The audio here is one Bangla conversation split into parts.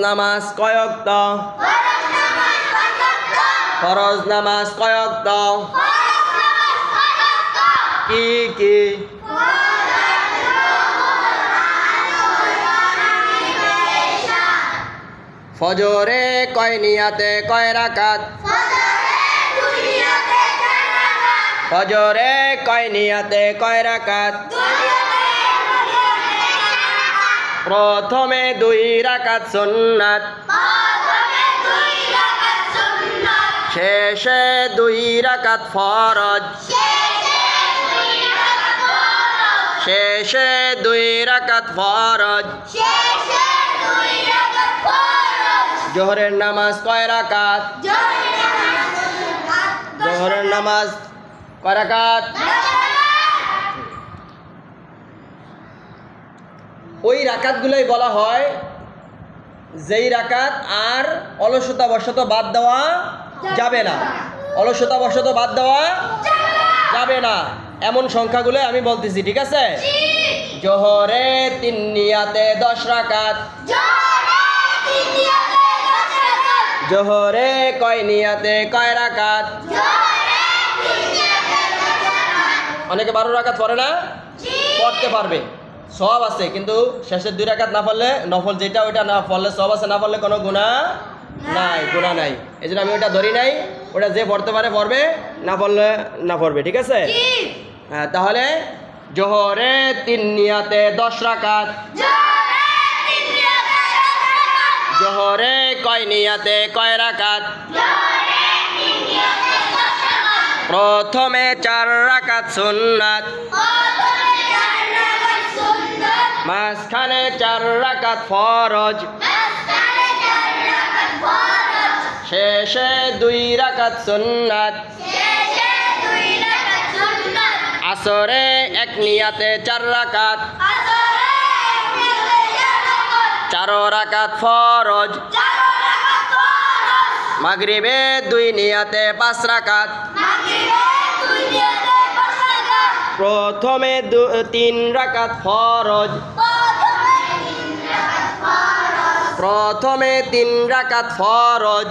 নামাজ কয় ওয়াক্ত? ফরজ নামাজ কয় ওয়াক্ত? কি কি? ফজরে কয় নিয়াতে কয় রাকাত? ফজরে কয় নিয়াতে কয় রাকাত? প্রথমে 2 রাকাত সুন্নাত, শেষে 2 রাকাত ফরজ, শেষে 2 রাকাত ফরজ। জোহরের নামাজ কয় রাকাত? জোহরের নামাজ কয় রাকাত? ওই রাকাতগুলোই বলা হয় যেই রাকাত আর অলসতা বশত বাদ দেওয়া যাবে না, অলসতা বশত বাদ দেওয়া যাবে না, এমন সংখ্যাগুলো আমি বলতেছি, ঠিক আছে? জোহরে 3 নিয়াতে 10 রাকাত। জোহরে কয় নিয়াতে কয় রাকাত? অনেকে 12 রাকাত পড়ে না, পড়তে পারবে, সওয়াব আছে, কিন্তু শেষের 2 রাকাত না পড়লে, নফল যেটা ওইটা না পড়লে সওয়াব আছে, না পড়লে কোনো গুনাহ নাই, গুনাহ নাই। এই জন্য আমি ওটা ধরি নাই, ওটা যে পড়তে পারে পড়বে, না পড়লে না পড়বে, ঠিক আছে? হ্যাঁ, তাহলে জোহরে 3 নিয়াতে 10 রাকাত। জোহরে কয় নিয়াতে কয় রাকাত? প্রথমে 4 রাকাত সুন্নাত, মাঝখানে 4 রাকাত ফরজ, শেষে 2 রাকাত সুন্নাত। আসরে 1 নিয়াতে 4 রাকাত, 4 রাকাত ফরজ, মাগরিবে 2 নিয়াতে 5 রাকাত। প্রথমে 3 রাকাত ফরজ, প্রথমে 3 রাকাত ফরজ,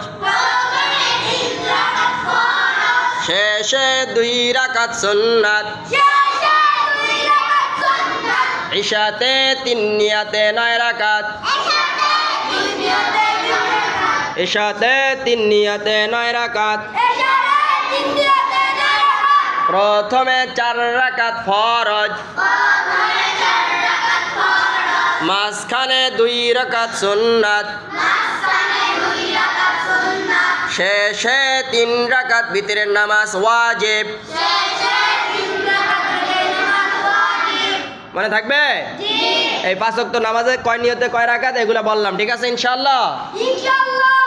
শেষে 2 রাকাত সুন্নাত। ইশাতে 3 নিয়াতে 9 রাকাত, ইশাতে 3 নিয়াতে 9 রাকাত। প্রথমে 4 রাকাত ফরজ, মাঝখানে 2 রাকাত সুন্নাত, শেষে 3 রাকাত ভিতরের নামাজ ওয়াজিব। মনে থাকবে? এই 5 ওয়াক্ত নামাজে কয় নিয়তে কয় রাকাত এগুলা বললাম, ঠিক আছে? ইনশাআল্লাহ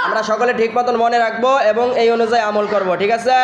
আমরা সকলে ঠিক মতন মনে রাখবো এবং এই অনুযায়ী আমল করব, ঠিক আছে?